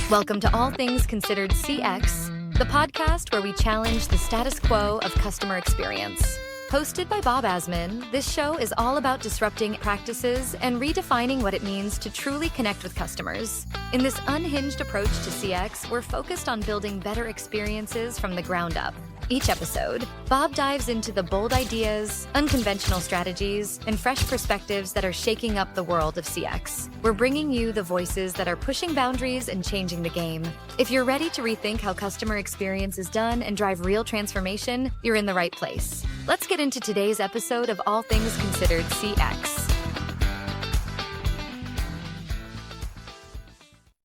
Welcome to All Things Considered CX, the podcast where we challenge the status quo of customer experience. Hosted by Bob Azman, this show is all about disrupting practices and redefining what it means to truly connect with customers. In this unhinged approach to CX, we're focused on building better experiences from the ground up. Each episode, Bob dives into the bold ideas, unconventional strategies, and fresh perspectives that are shaking up the world of CX. We're bringing you the voices that are pushing boundaries and changing the game. If you're ready to rethink how customer experience is done and drive real transformation, you're in the right place. Let's get into today's episode of All Things Considered CX.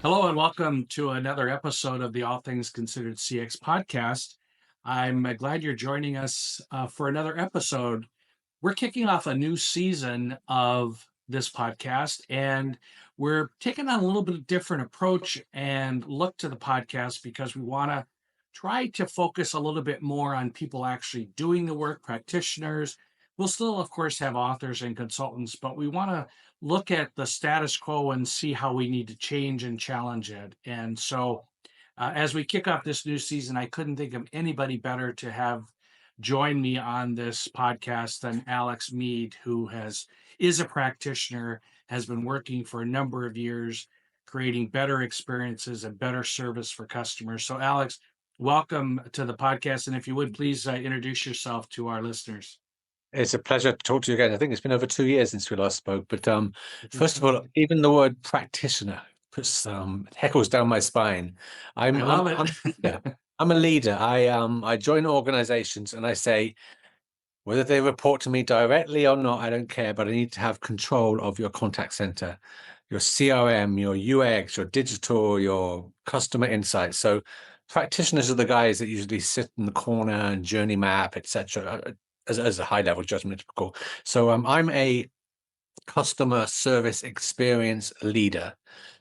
Hello and welcome to another episode of the All Things Considered CX podcast. I'm glad you're joining us for another episode. We're kicking off a new season of this podcast, and we're taking on a little bit of different approach and look to the podcast because we want to try to focus a little bit more on people actually doing the work, practitioners. We'll still, of course, have authors and consultants, but we want to look at the status quo and see how we need to change and challenge it. And so as we kick off this new season, I couldn't think of anybody better to have join me on this podcast than Alex Mead, who is a practitioner, has been working for a number of years, creating better experiences and better service for customers. So Alex, welcome to the podcast. And if you would, please introduce yourself to our listeners. It's a pleasure to talk to you again. I think it's been over 2 years since we last spoke. But first of all, even the word practitioner puts heckles down my spine. I'm a leader. I join organizations and I say, whether they report to me directly or not, I don't care, but I need to have control of your contact center, your CRM, your UX, your digital, your customer insights. So practitioners are the guys that usually sit in the corner and journey map, etc., as a high level judgment call. So I'm a customer service experience leader.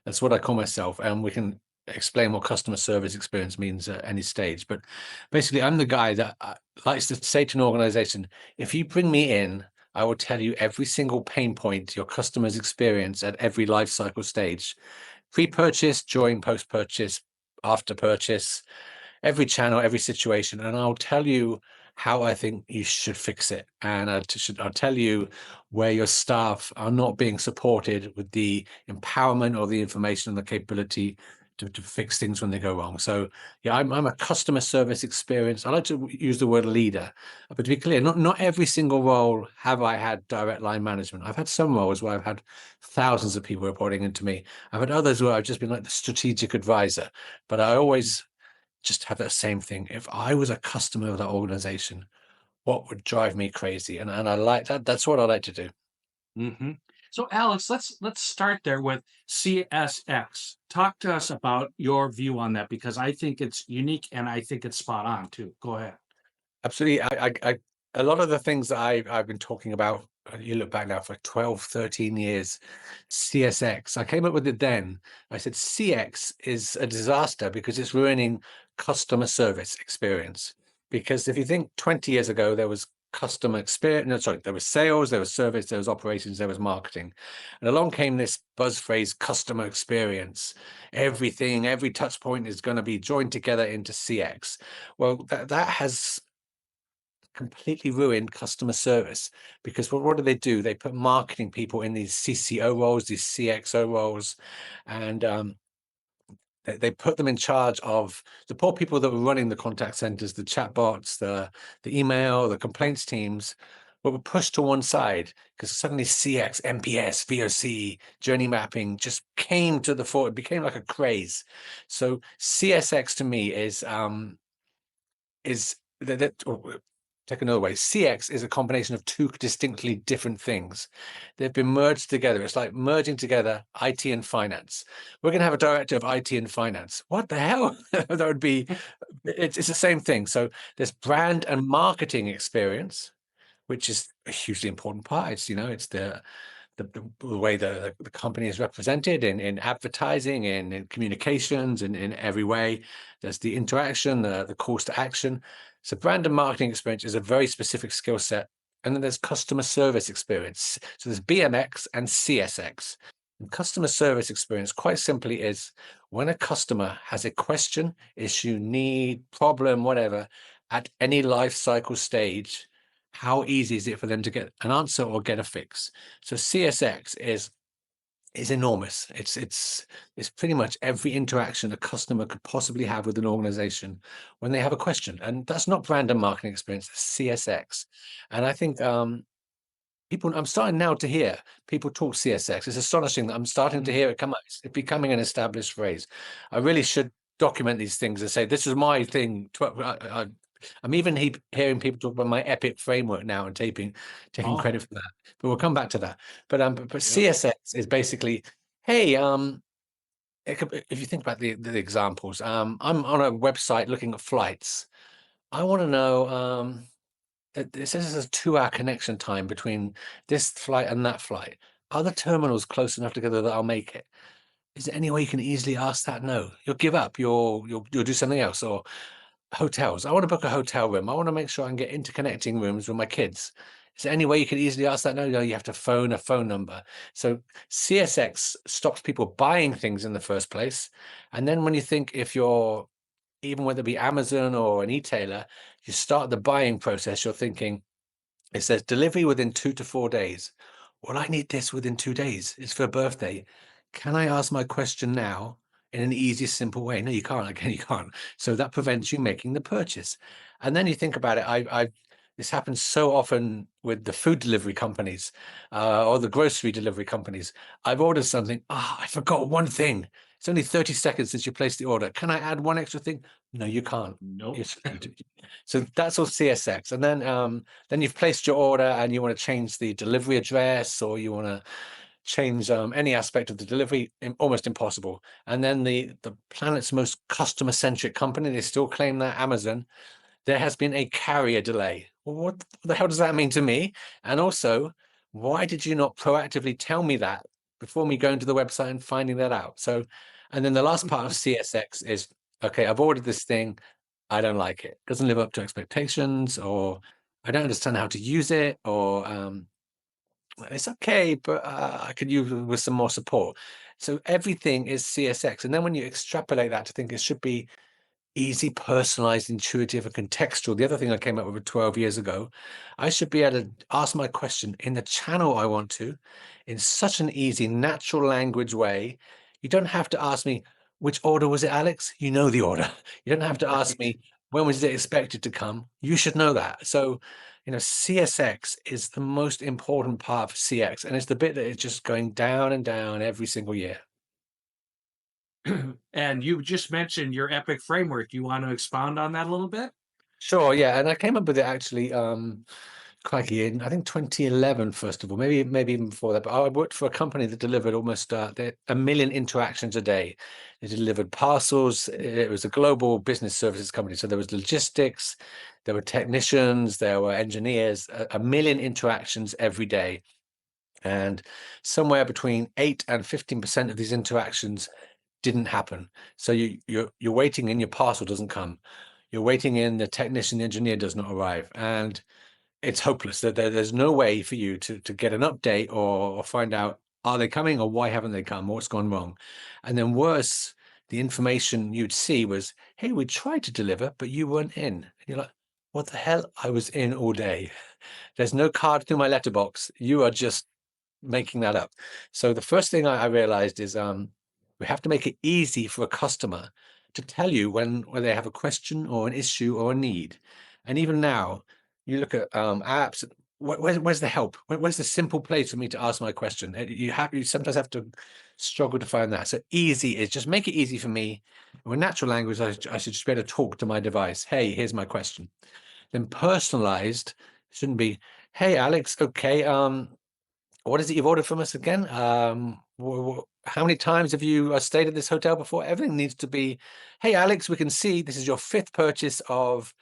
That's what I call myself, and we can explain what customer service experience means at any stage. But basically, I'm the guy that likes to say to an organization, if you bring me in, I will tell you every single pain point your customers experience at every life cycle stage, pre-purchase, during, post-purchase, after purchase, every channel, every situation, and I'll tell you how I think you should fix it. And I'll tell you where your staff are not being supported with the empowerment or the information and the capability to fix things when they go wrong. So yeah, I'm a customer service experience. I like to use the word leader, but to be clear, not every single role have I had direct line management. I've had some roles where I've had thousands of people reporting into me. I've had others where I've just been like the strategic advisor, but I always just have that same thing. If I was a customer of that organization, what would drive me crazy? And I like that. That's what I like to do. Mm-hmm. So Alex, let's start there with CSX. Talk to us about your view on that, because I think it's unique and I think it's spot on too. Go ahead. Absolutely. I a lot of the things that I've been talking about, you look back now for 12, 13 years, CSX, I came up with it then. I said CX is a disaster because it's ruining customer service experience. Because if you think 20 years ago, there was customer experience, no, sorry, there was sales, there was service, there was operations, there was marketing. And along came this buzz phrase, customer experience. Everything, every touch point is going to be joined together into CX. Well, that has completely ruined customer service, because what do? They put marketing people in these CCO roles, these CXO roles, and they put them in charge of the poor people that were running the contact centers, the chatbots, the email, the complaints teams, but were pushed to one side because suddenly CX, MPS, VOC, journey mapping just came to the fore. It became like a craze. So CSX to me is take another way. CX is a combination of two distinctly different things. They've been merged together. It's like merging together IT and finance. We're going to have a director of IT and finance. What the hell? That would be, it's the same thing. So there's brand and marketing experience, which is a hugely important part. It's, it's the way the company is represented in advertising, in communications, in every way. There's the interaction, the calls to action. So brand and marketing experience is a very specific skill set. And then there's customer service experience. So there's BMX and CSX. Customer service experience, quite simply, is when a customer has a question, issue, need, problem, whatever, at any life cycle stage, how easy is it for them to get an answer or get a fix? So CSX is enormous. It's pretty much every interaction a customer could possibly have with an organization when they have a question. And that's not brand and marketing experience, it's CSX. And I think I'm starting now to hear people talk CSX. It's astonishing that I'm starting to hear it come up. It's becoming an established phrase. I really should document these things and say, this is my thing. I'm even hearing people talk about my epic framework now and taking credit for that. But we'll come back to that. But CSX is basically, hey, if you think about the examples, I'm on a website looking at flights. I want to know, it says there's a 2-hour connection time between this flight and that flight. Are the terminals close enough together that I'll make it? Is there any way you can easily ask that? No, you'll give up. You'll do something else. Or hotels. I want to book a hotel room. I want to make sure I can get interconnecting rooms with my kids. Is there any way you can easily ask that? No, you have to phone a phone number. So CSX stops people buying things in the first place. And then when you think, if you're, even whether it be Amazon or an e-tailer, you start the buying process, you're thinking, it says delivery within 2 to 4 days. Well, I need this within 2 days. It's for a birthday. Can I ask my question now in an easy, simple way? No, you can't. Again, you can't. So that prevents you making the purchase. And then you think about it. This happens so often with the food delivery companies or the grocery delivery companies. I've ordered something. I forgot one thing. It's only 30 seconds since you placed the order. Can I add one extra thing? No, you can't. Nope. So that's all CSX. And then you've placed your order and you want to change the delivery address, or you want to change any aspect of the delivery. Almost impossible. And then the planet's most customer-centric company, they still claim that, Amazon, there has been a carrier delay. Well, what the hell does that mean to me? And also, why did you not proactively tell me that before me going to the website and finding that out? So, and then the last part of CSX is, okay, I've ordered this thing. I don't like it. Doesn't live up to expectations, or I don't understand how to use it, or it's okay, but I could use with some more support. So everything is CSX. And then when you extrapolate that to think it should be easy, personalized, intuitive, and contextual. The other thing I came up with 12 years ago, I should be able to ask my question in the channel I want to, in such an easy, natural language way. You don't have to ask me, which order was it, Alex? You know the order. You don't have to ask me, when was it expected to come? You should know that. So, CSX is the most important part of CX, and it's the bit that is just going down and down every single year. And you just mentioned your epic framework. You want to expound on that a little bit? Sure, yeah, and I came up with it actually, crikey, in I think 2011, first of all, maybe even before that. But I worked for a company that delivered almost 1 million interactions a day. They delivered parcels. It was a global business services company, so there was logistics, there were technicians, there were engineers, 1 million interactions every day, and somewhere between 8 and 15% of these interactions didn't happen. So you're waiting in, your parcel doesn't come. You're waiting in, the technician, the engineer does not arrive, and it's hopeless. There's no way for you to get an update or find out, are they coming, or why haven't they come, or what's gone wrong. And then worse, the information you'd see was, hey, we tried to deliver, but you weren't in. And you're like, what the hell? I was in all day. There's no card through my letterbox. You are just making that up. So the first thing I realized is we have to make it easy for a customer to tell you when they have a question or an issue or a need. And even now, you look at apps. Where's the help? Where's the simple place for me to ask my question? You sometimes have to struggle to find that. So easy is just make it easy for me. With natural language, I should just be able to talk to my device. Hey, here's my question. Then personalized shouldn't be, hey, Alex, okay, what is it you've ordered from us again? How many times have you stayed at this hotel before? Everything needs to be, hey, Alex, we can see this is your 5th purchase of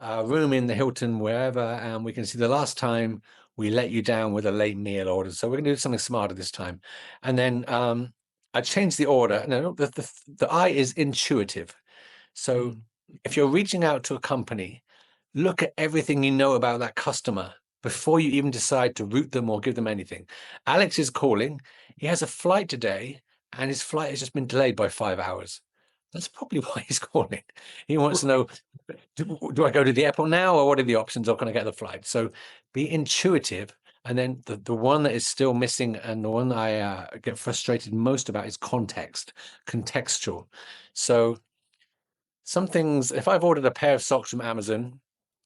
a room in the Hilton, wherever, and we can see the last time we let you down with a late meal order. So we're going to do something smarter this time. And then I changed the order. No, the I is intuitive. So if you're reaching out to a company, look at everything you know about that customer before you even decide to route them or give them anything. Alex is calling. He has a flight today, and his flight has just been delayed by 5 hours. That's probably why he's calling. He wants to know, do I go to the airport now, or what are the options, or can I get the flight? So be intuitive. And then the one that is still missing, and the one that I get frustrated most about, is context, contextual. So some things, if I've ordered a pair of socks from Amazon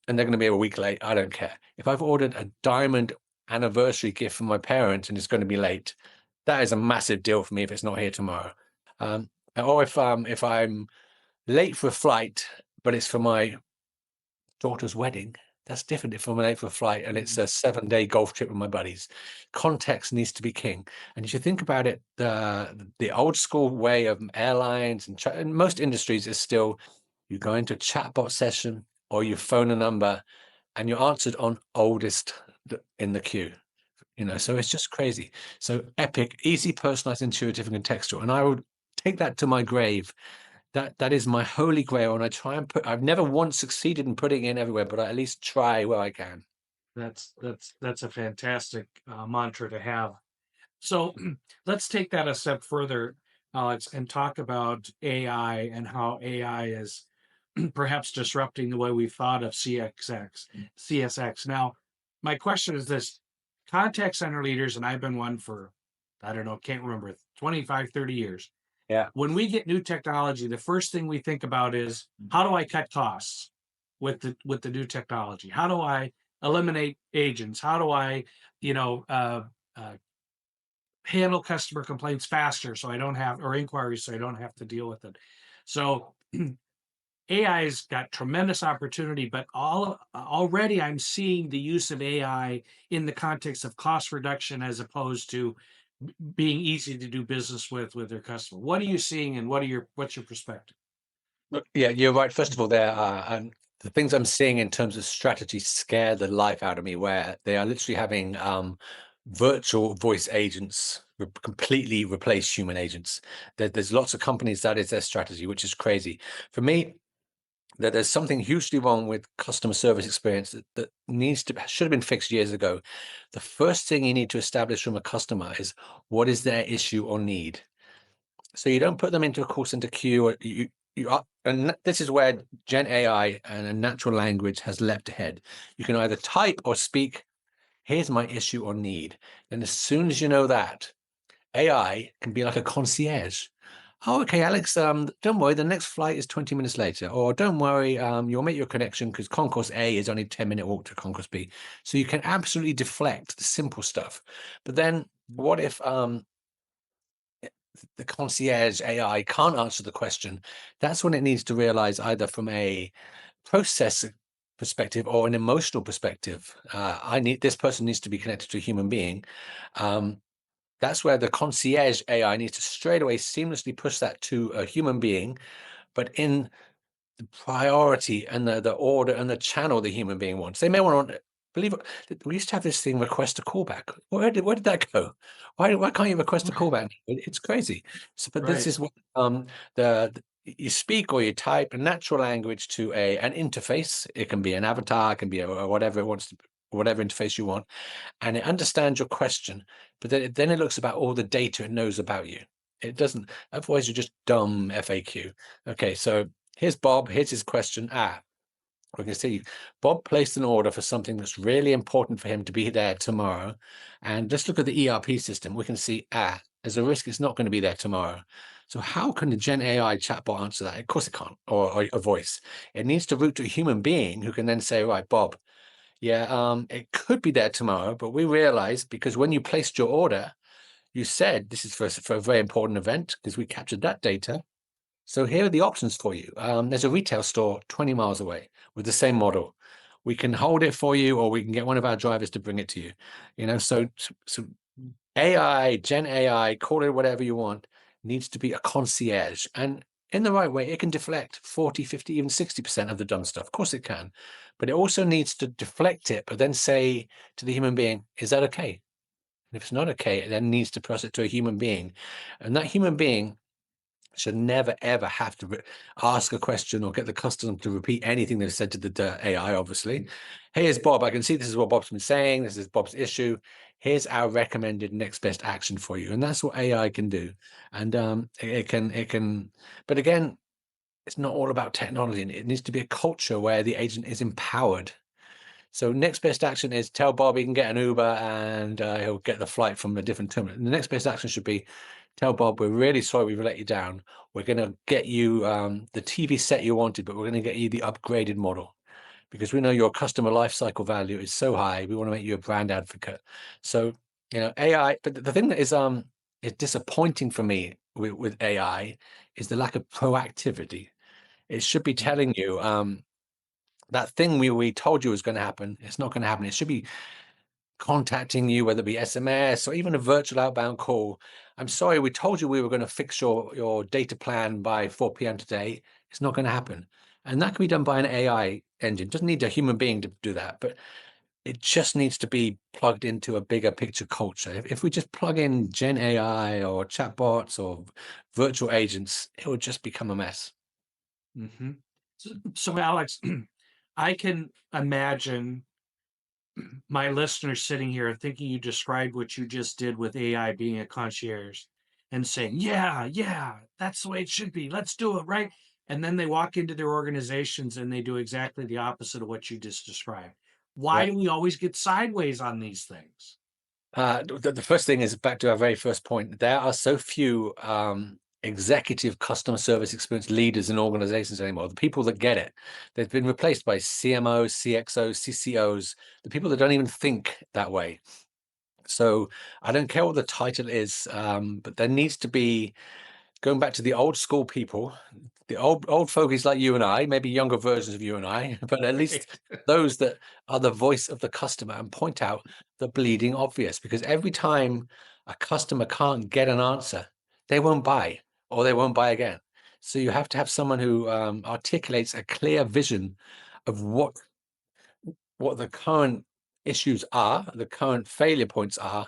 and they're going to be a week late, I don't care. If I've ordered a diamond anniversary gift for my parents and it's going to be late, that is a massive deal for me if it's not here tomorrow. Or if I'm late for a flight, but it's for my daughter's wedding, that's different if I'm late for a flight and it's a 7-day golf trip with my buddies. Context needs to be king. And if you think about it, the old school way of airlines and most industries is still, you go into a chatbot session or you phone a number and you're answered on oldest in the queue. So it's just crazy. So epic, easy, personalized, intuitive, and contextual. And I would take that to my grave. That is my holy grail, and I try and I've never once succeeded in putting it in everywhere, but I at least try where I can. That's a fantastic mantra to have. So let's take that a step further, Alex, and talk about AI and how AI is perhaps disrupting the way we've thought of CSX. Now, my question is this: contact center leaders, and I've been one for, I don't know, can't remember, 25, 30 years. Yeah. When we get new technology, the first thing we think about is, how do I cut costs with the new technology? How do I eliminate agents? How do I, handle customer complaints faster so I don't have, or inquiries so I don't have to deal with it? So AI's got tremendous opportunity, but already I'm seeing the use of AI in the context of cost reduction as opposed to being easy to do business with their customer. What are you seeing, and what's your perspective? Look, yeah, you're right. First of all, the things I'm seeing in terms of strategy scare the life out of me, where they are literally having virtual voice agents completely replace human agents. There's lots of companies that is their strategy, which is crazy. For me, that there's something hugely wrong with customer service experience that should have been fixed years ago. The first thing you need to establish from a customer is, what is their issue or need? So you don't put them into a call center queue, or and this is where Gen AI and a natural language has leapt ahead. You can either type or speak, here's my issue or need. And as soon as you know that, AI can be like a concierge. Oh, okay, Alex, don't worry, the next flight is 20 minutes later. Or don't worry, you'll make your connection because Concourse A is only 10-minute walk to Concourse B. So you can absolutely deflect the simple stuff. But then what if the concierge AI can't answer the question? That's when it needs to realize, either from a process perspective or an emotional perspective, this person needs to be connected to a human being. That's where the concierge AI needs to straight away seamlessly push that to a human being, but in the priority and the order and the channel the human being wants. They may want to believe it. We used to have this thing, request a callback. Where did that go? Why can't you request a callback? It's crazy. So, but this is what you speak or you type a natural language to an interface. It can be an avatar, it can be whatever it wants to, whatever interface you want, and it understands your question. But then it looks about all the data it knows about you. It doesn't. Otherwise, you're just dumb FAQ. Okay, so here's Bob. Here's his question. We can see Bob placed an order for something that's really important for him to be there tomorrow. And let's look at the ERP system. We can see, there's a risk it's not going to be there tomorrow. So how can the Gen AI chatbot answer that? Of course it can't, or a voice. It needs to route to a human being who can then say, right, Bob, yeah, it could be there tomorrow, but we realized, because when you placed your order, you said this is for a very important event, because we captured that data. So here are the options for you. There's a retail store 20 miles away with the same model. We can hold it for you, or we can get one of our drivers to bring it to you. So AI, Gen AI, call it whatever you want, needs to be a concierge. And in the right way, it can deflect 40, 50, even 60% of the dumb stuff. Of course it can. But it also needs to deflect it, but then say to the human being, is that okay? And if it's not okay, it then needs to pass it to a human being. And that human being should never ever have to ask a question or get the customer to repeat anything they've said to the AI. Obviously, hey, it's Bob. I can see this is what Bob's been saying. This is Bob's issue. Here's our recommended next best action for you, and that's what AI can do. And it can. But again, it's not all about technology. It needs to be a culture where the agent is empowered. So next best action is tell Bob he can get an Uber and he'll get the flight from a different terminal. And the next best action should be tell Bob we're really sorry we've let you down. We're going to get you the TV set you wanted, but we're going to get you the upgraded model because we know your customer lifecycle value is so high. We want to make you a brand advocate. So AI. But the thing that is disappointing for me with AI is the lack of proactivity. It should be telling you that thing we told you was going to happen. It's not going to happen. It should be contacting you, whether it be SMS or even a virtual outbound call. I'm sorry, we told you we were going to fix your data plan by 4 p.m. today. It's not going to happen. And that can be done by an AI engine. It doesn't need a human being to do that, but it just needs to be plugged into a bigger picture culture. If we just plug in Gen AI or chatbots or virtual agents, it would just become a mess. Mm-hmm. So Alex, I can imagine my listeners sitting here thinking you described what you just did with AI being a concierge and saying, yeah, that's the way it should be. Let's do it, right? And then they walk into their organizations and they do exactly the opposite of what you just described. Why Yeah. do we always get sideways on these things? The first thing is back to our very first point. There are so few executive customer service experience leaders in organizations anymore. The people that get it, they've been replaced by CMOs, CXOs, CCOs, the people that don't even think that way. So I don't care what the title is, but there needs to be, going back to the old school people, the old fogies like you and I, maybe younger versions of you and I, but at least those that are the voice of the customer and point out the bleeding obvious. Because every time a customer can't get an answer, they won't buy or they won't buy again. So you have to have someone who articulates a clear vision of what the current issues are, the current failure points are,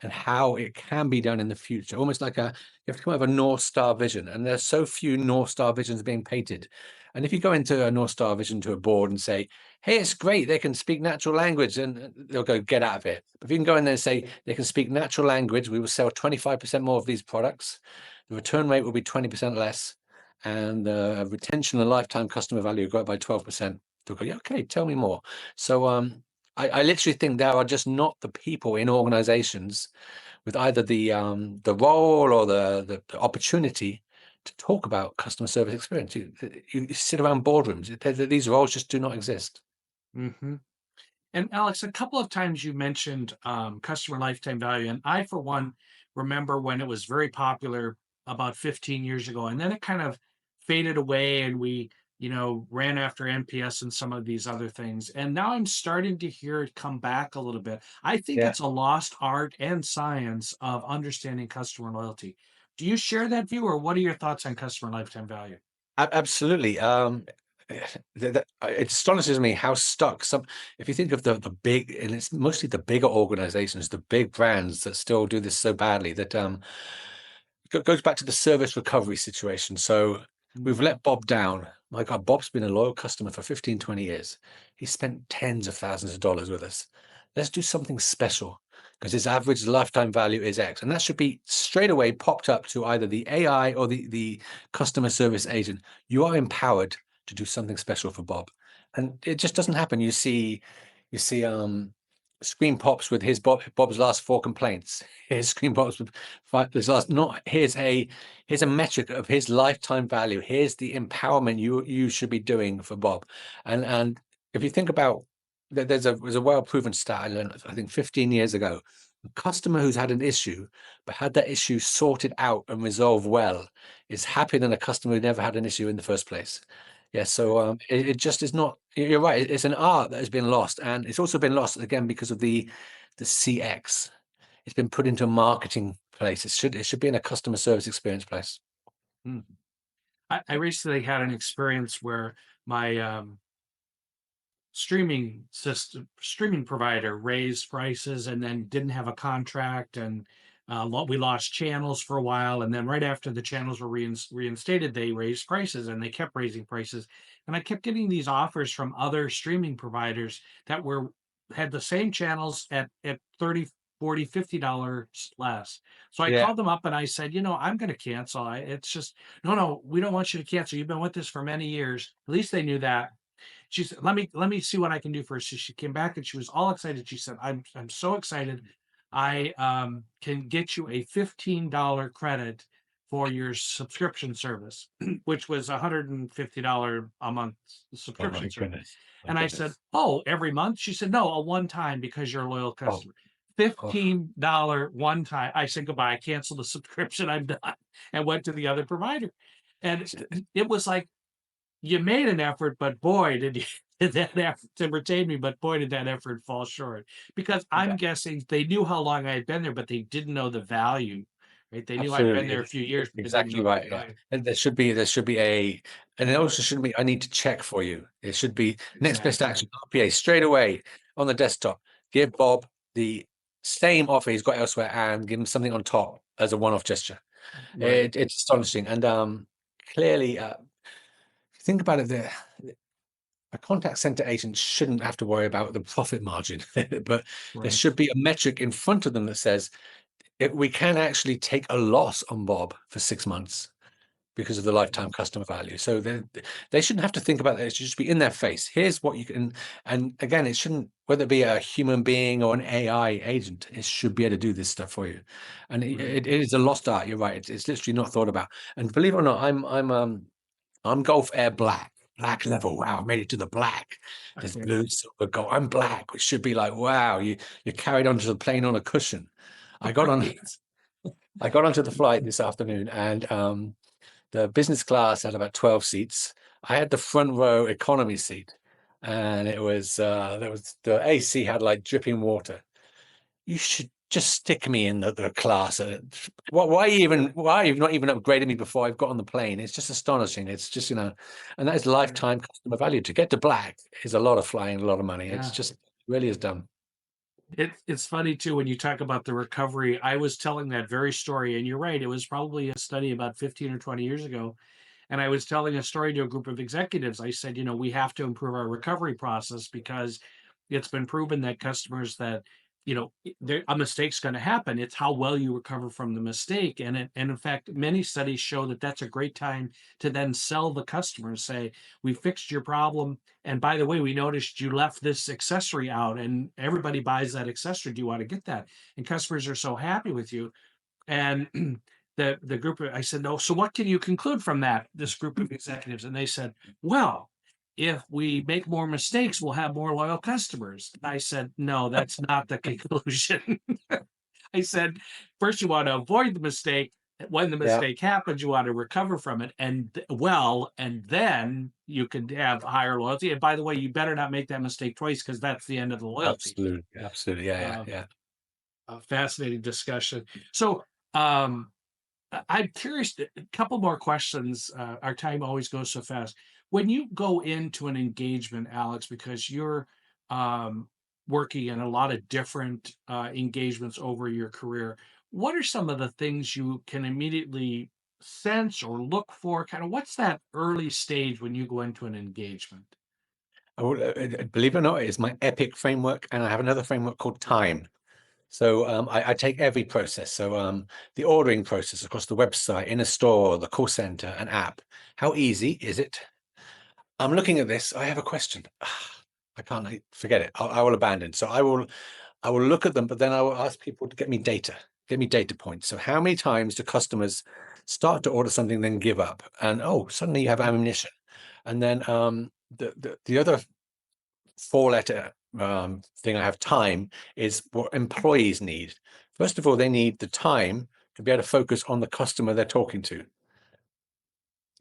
and how it can be done in the future. Almost like you have to come up with a North Star vision, and there's so few North Star visions being painted. And if you go into a North Star vision to a board and say, "Hey, it's great, they can speak natural language," and they'll go, "Get out of it." But if you can go in there and say, "They can speak natural language, we will sell 25% more of these products, the return rate will be 20% less, and the retention and lifetime customer value will go up by 12%." They'll go, "Yeah, okay, tell me more." So I literally think there are just not the people in organizations with either the role or the opportunity to talk about customer service experience. You sit around boardrooms. These roles just do not exist. Mm-hmm. And Alex, a couple of times you mentioned customer lifetime value, and I, for one, remember when it was very popular about 15 years ago, and then it kind of faded away, and we, ran after NPS and some of these other things. And now I'm starting to hear it come back a little bit. I think Yeah. it's a lost art and science of understanding customer loyalty. Do you share that view, or what are your thoughts on customer lifetime value? Absolutely. It astonishes me how stuck some. If you think of the big, and it's mostly the bigger organizations, the big brands that still do this so badly that goes back to the service recovery situation. So we've let Bob down. My God, Bob's been a loyal customer for 15, 20 years. He spent tens of thousands of dollars with us. Let's do something special because his average lifetime value is X. And that should be straight away popped up to either the AI or the customer service agent. You are empowered to do something special for Bob. And it just doesn't happen. You see screen pops with Bob's last 4 complaints. Here's screen pops with his last, not here's a metric of his lifetime value. Here's the empowerment you should be doing for Bob. And if you think about there's a well proven stat I learned, I think 15 years ago. A customer who's had an issue but had that issue sorted out and resolved well is happier than a customer who never had an issue in the first place. Yeah, so it just is not. You're right. It's an art that has been lost, and it's also been lost again because of the CX. It's been put into a marketing place. It should be in a customer service experience place. Hmm. I recently had an experience where my streaming provider raised prices and then didn't have a contract, and We lost channels for a while, and then right after the channels were reinstated, they raised prices, and they kept raising prices. And I kept getting these offers from other streaming providers that had the same channels at 30, 40, $50 less. So I Yeah. called them up and I said, I'm going to cancel. It's just, no, we don't want you to cancel. You've been with us for many years. At least they knew that. She said, let me see what I can do for her. So she came back and she was all excited. She said, I'm so excited. I can get you a $15 credit for your subscription service, which was $150 a month Oh my subscription service. goodness. My And I said, goodness. oh, every month? She said, no, a one time because you're a loyal Oh, customer. oh, $15 one time. I said goodbye. I canceled the subscription. I'm done, and went to the other provider. And it was like, you made an effort, but boy, did that effort to retain me, but boy, did that effort fall short. Because I'm that- guessing they knew how long I had been there, but they didn't know the value, right? They knew I'd been absolutely. there a few years, but they didn't Exactly know the right. Yeah. value. And there should be and it also shouldn't be, I need to check for you. It should be next best Exactly. action, RPA, straight away on the desktop. Give Bob the same offer he's got elsewhere and give him something on top as a one-off gesture. Right. It's astonishing. And clearly, think about it there. A contact center agent shouldn't have to worry about the profit margin, but there Right. should be a metric in front of them that says we can actually take a loss on Bob for 6 months because of the lifetime customer value. So they shouldn't have to think about that. It should just be in their face. Here's what you can, and again, it shouldn't, whether it be a human being or an AI agent, it should be able to do this stuff for you. And Right. it is a lost art. You're right. It's literally not thought about. And believe it or not, I'm Golf Air black level. Wow, I made it to the black. There's Okay. blue, silver, gold. I'm black, which should be like, wow, you carried onto the plane on a cushion. I got on Right. I got onto the flight this afternoon, and the business class had about 12 seats. I had the front row economy seat, and it was the AC had like dripping water. You should just stick me in the class. Why you've not even upgraded me before I've got on the plane? It's just astonishing. It's just, and that is lifetime customer value. To get to black is a lot of flying, a lot of money. It's Yeah. just really is done. It's funny too when you talk about the recovery. I was telling that very story, and you're right. It was probably a study about 15 or 20 years ago. And I was telling a story to a group of executives. I said, we have to improve our recovery process because it's been proven that customers that, a mistake's going to happen. It's how well you recover from the mistake. And in fact, many studies show that that's a great time to then sell the customer, say, we fixed your problem. And by the way, we noticed you left this accessory out and everybody buys that accessory. Do you want to get that? And customers are so happy with you. And the group, I said, no, so what can you conclude from that, this group of executives? And they said, well, if we make more mistakes, we'll have more loyal customers. I said, no, that's not the conclusion. I said, first, you want to avoid the mistake. When the Yeah, mistake happens, you want to recover from it. And then you can have higher loyalty. And by the way, you better not make that mistake twice because that's the end of the loyalty. absolutely, absolutely. Yeah, Um, yeah, a fascinating discussion. So, um, I'm curious, a couple more questions. Our time always goes so fast. When you go into an engagement, Alex, because you're um, working in a lot of different engagements over your career, what are some of the things you can immediately sense or look for? Kind of what's that early stage when you go into an engagement? Believe it or not, it's my epic framework, and I have another framework called time. So I take every process. So the ordering process across the website, in a store, the call center, an app. How easy is it? I'm looking at this. I have a question. I can't forget it. I will abandon. So I will look at them, but then I will ask people to get me data points. So how many times do customers start to order something, then give up, and suddenly you have ammunition, and then the other four-letter thing I have, time, is what employees need. First of all, they need the time to be able to focus on the customer they're talking to.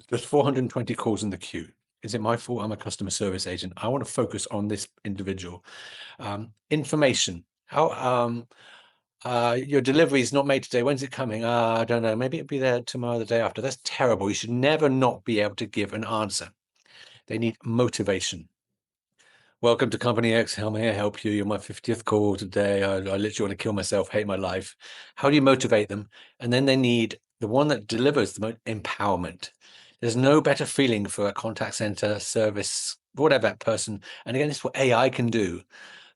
There's 420 calls in the queue. Is it my fault? I'm a customer service agent. I want to focus on this individual. Information. How your delivery is not made today. When's it coming? I don't know. Maybe it'll be there tomorrow, the day after. That's terrible. You should never not be able to give an answer. They need motivation. welcome to Company X. How may I help you? You're my 50th call today. I literally want to kill myself, hate my life. How do you motivate them? And then they need the one that delivers the empowerment. There's no better feeling for a contact center service, whatever that person. And again, this is what AI can do.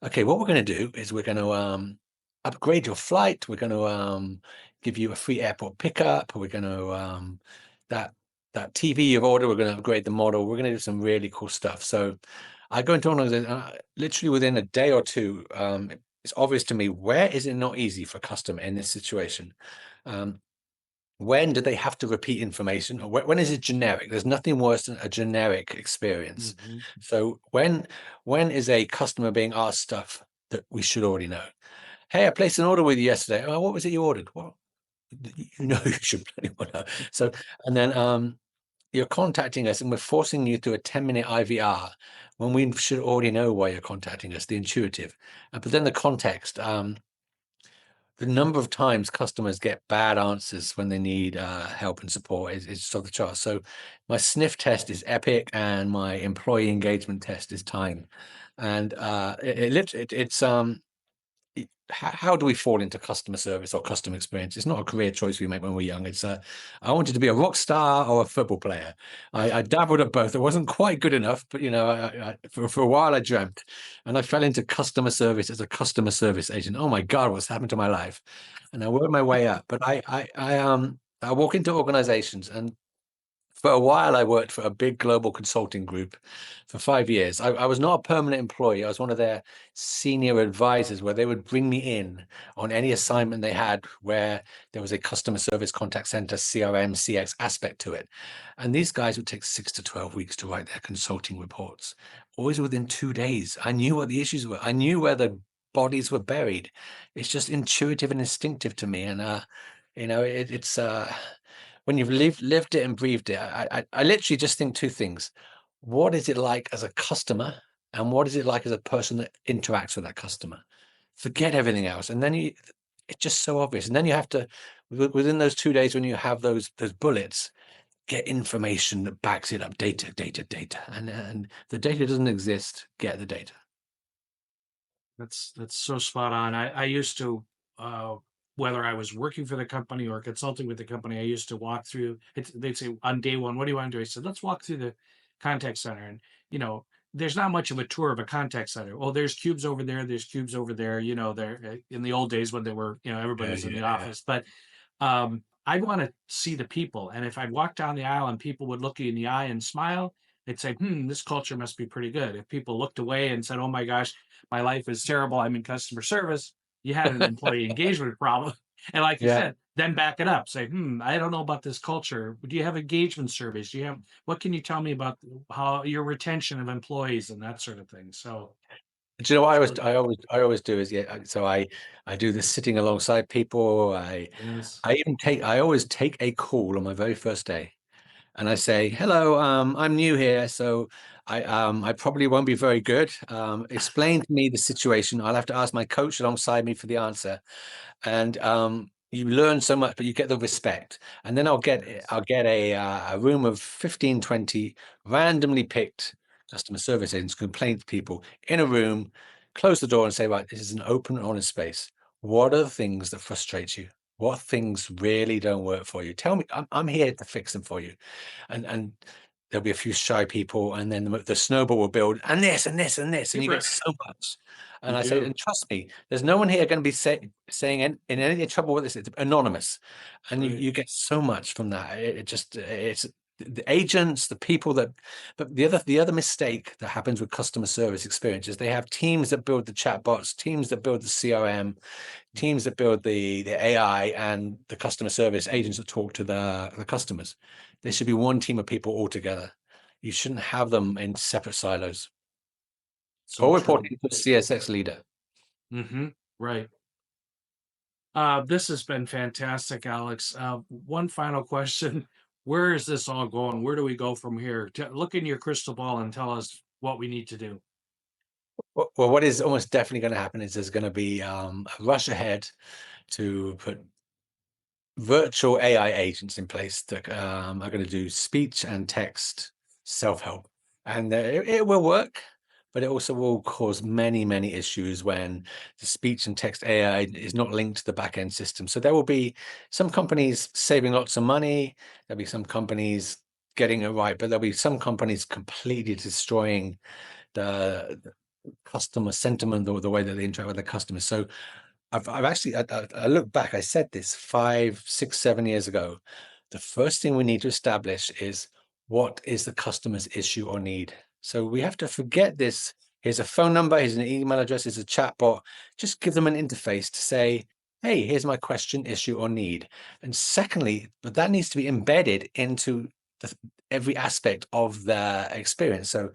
Okay, what we're going to do is we're going to upgrade your flight. We're going to give you a free airport pickup. We're going to that TV you've ordered. We're going to upgrade the model. We're going to do some really cool stuff. So I go into one of the literally within a day or two. It's obvious to me, where is it not easy for a customer in this situation? When do they have to repeat information, or when is it generic? There's nothing worse than a generic experience. So when is a customer being asked stuff that we should already know? Hey, I placed an order with you yesterday. Oh, what was it you ordered? Well, you know, you should bloody well know. So, and then you're contacting us and we're forcing you through a 10-minute IVR when we should already know why you're contacting us, the intuitive. But then the context, the number of times customers get bad answers when they need help and support is just off the chart. So my sniff test is epic, and my employee engagement test is time. And how do we fall into customer service or customer experience? It's not a career choice we make when we're young. It's I wanted to be a rock star or a football player. I dabbled at both. It wasn't quite good enough, but for a while I dreamt, and I fell into customer service as a customer service agent. Oh my God, what's happened to my life? And I worked my way up. But I walk into organizations, and for a while, I worked for a big global consulting group for 5 years. I was not a permanent employee. I was one of their senior advisors, where they would bring me in on any assignment they had where there was a customer service contact center, CRM, CX aspect to it. And these guys would take 6 to 12 weeks to write their consulting reports, always within 2 days. I knew what the issues were. I knew where the bodies were buried. It's just intuitive and instinctive to me. And, it's when you've lived it and breathed it, I literally just think two things. What is it like as a customer, and what is it like as a person that interacts with that customer? Forget everything else. And then it's just so obvious. And then you have to, within those 2 days, when you have those bullets, get information that backs it up, data. And the data doesn't exist, get the data. That's so spot on. I used to, whether I was working for the company or consulting with the company, I used to walk through it. They'd say on day one, what do you want to do? I said, let's walk through the contact center. And, there's not much of a tour of a contact center. Well, there's cubes over there. There's cubes over there. There in the old days when they were, everybody was in the office. But I want to see the people. And if I walk down the aisle and people would look you in the eye and smile, they'd say, this culture must be pretty good. If people looked away and said, oh my gosh, my life is terrible, I'm in customer service, you had an employee engagement problem. And like you Yeah. said, then back it up. Say, I don't know about this culture. Do you have engagement surveys? What can you tell me about how your retention of employees and that sort of thing? So Do you know what I always do is, so I do this sitting alongside people. yes. I always take a call on my very first day, and I say, hello, I'm new here, so I probably won't be very good. Explain to me the situation. I'll have to ask my coach alongside me for the answer. And you learn so much, but you get the respect. And then I'll get a room of 15, 20 randomly picked customer service agents, complaint people in a room, close the door and say, right, this is an open, honest space. What are the things that frustrate you? What things really don't work for you? Tell me. I'm here to fix them for you. And there'll be a few shy people, and then the snowball will build, and this and this and this, and you get so much. And I say, and trust me, there's no one here going to be saying in any trouble with this. It's anonymous, and you get so much from that. It's the agents, the people that. But the other mistake that happens with customer service experience is they have teams that build the chatbots, teams that build the CRM, teams that build the AI, and the customer service agents that talk to the customers. There should be one team of people all together. You shouldn't have them in separate silos. All reporting to the CSX leader. Right. This has been fantastic, Alex. One final question. Where is this all going? Where do we go from here? Look in your crystal ball and tell us what we need to do. Well, what is almost definitely going to happen is there's going to be a rush ahead to put virtual AI agents in place that are going to do speech and text self-help. And it will work, but it also will cause many, many issues when the speech and text AI is not linked to the back-end system. So there will be some companies saving lots of money. There'll be some companies getting it right, but there'll be some companies completely destroying the customer sentiment or the way that they interact with the customers. So I've actually, I look back, I said this 5, 6, 7 years ago. The first thing we need to establish is, what is the customer's issue or need? So we have to forget this. Here's a phone number, here's an email address, here's a chatbot. Just give them an interface to say, hey, here's my question, issue, or need. And secondly, but that needs to be embedded into every aspect of their experience. So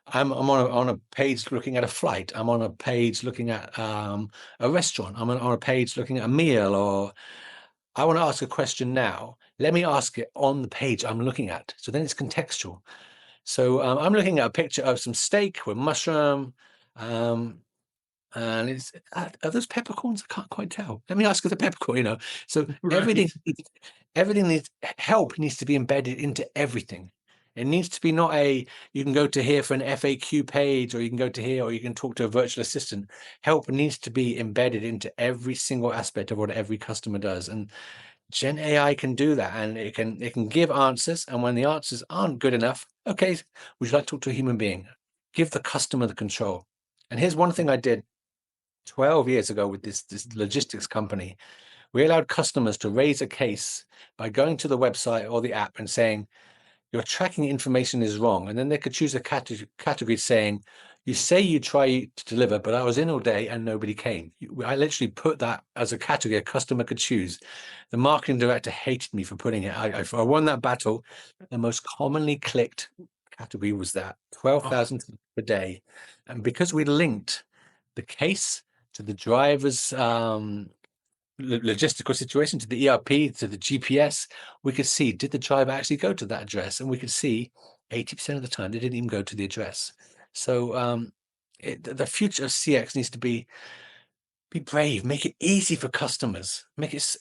I'm on a page looking at a flight. I'm on a page looking at a restaurant. I'm on a page looking at a meal, or I want to ask a question now. Let me ask it on the page I'm looking at. So then it's contextual. So I'm looking at a picture of some steak with mushroom. And it's, are those peppercorns? I can't quite tell. Let me ask if the peppercorn. So Right. everything needs help, needs to be embedded into everything. It needs to be not you can go to here for an FAQ page, or you can go to here, or you can talk to a virtual assistant. Help needs to be embedded into every single aspect of what every customer does. And Gen AI can do that, and it can give answers. And when the answers aren't good enough, okay, would you like to talk to a human being? Give the customer the control. And here's one thing I did 12 years ago with this logistics company. We allowed customers to raise a case by going to the website or the app and saying, your tracking information is wrong. And then they could choose a category saying, you say you try to deliver, but I was in all day and nobody came. I literally put that as a category a customer could choose. The marketing director hated me for putting it. I won that battle. The most commonly clicked category was that, 12,000 per day. And because we linked the case to the driver's logistical situation, to the ERP, to the GPS, we could see, did the driver actually go to that address? And we could see 80% of the time they didn't even go to the address. So the future of CX needs to be brave, make it easy for customers, make it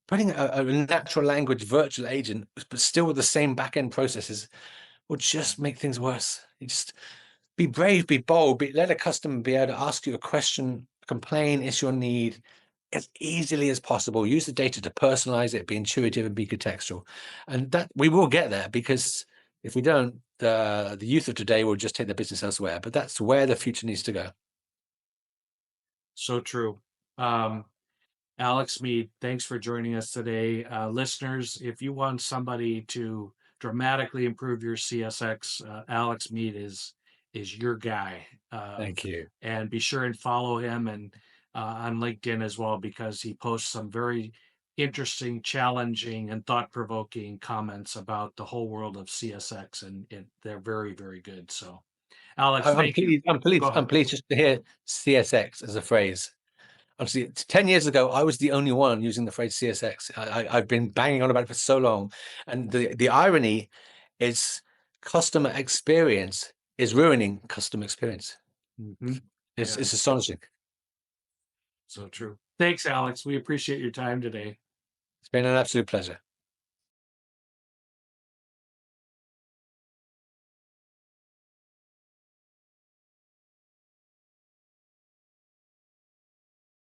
putting a natural language virtual agent, but still with the same back-end processes, will just make things worse. You just be brave, be bold, let a customer be able to ask you a question, complain, issue, or need as easily as possible. Use the data to personalize it, be intuitive, and be contextual. And that we will get there, because if we don't, the youth of today will just take their business elsewhere. But that's where the future needs to go. So true. Alex Mead, thanks for joining us today. Listeners, if you want somebody to dramatically improve your CSX, Alex Mead is your guy. Thank you. And be sure and follow him and on LinkedIn as well, because he posts some very interesting, challenging, and thought-provoking comments about the whole world of CSX, and they're very, very good. So, Alex, thank you. I'm pleased just to hear CSX as a phrase. Obviously, 10 years ago, I was the only one using the phrase CSX. I've been banging on about it for so long. And the irony is, customer experience is ruining customer experience. Mm-hmm. It's astonishing. So true. Thanks, Alex. We appreciate your time today. It's been an absolute pleasure.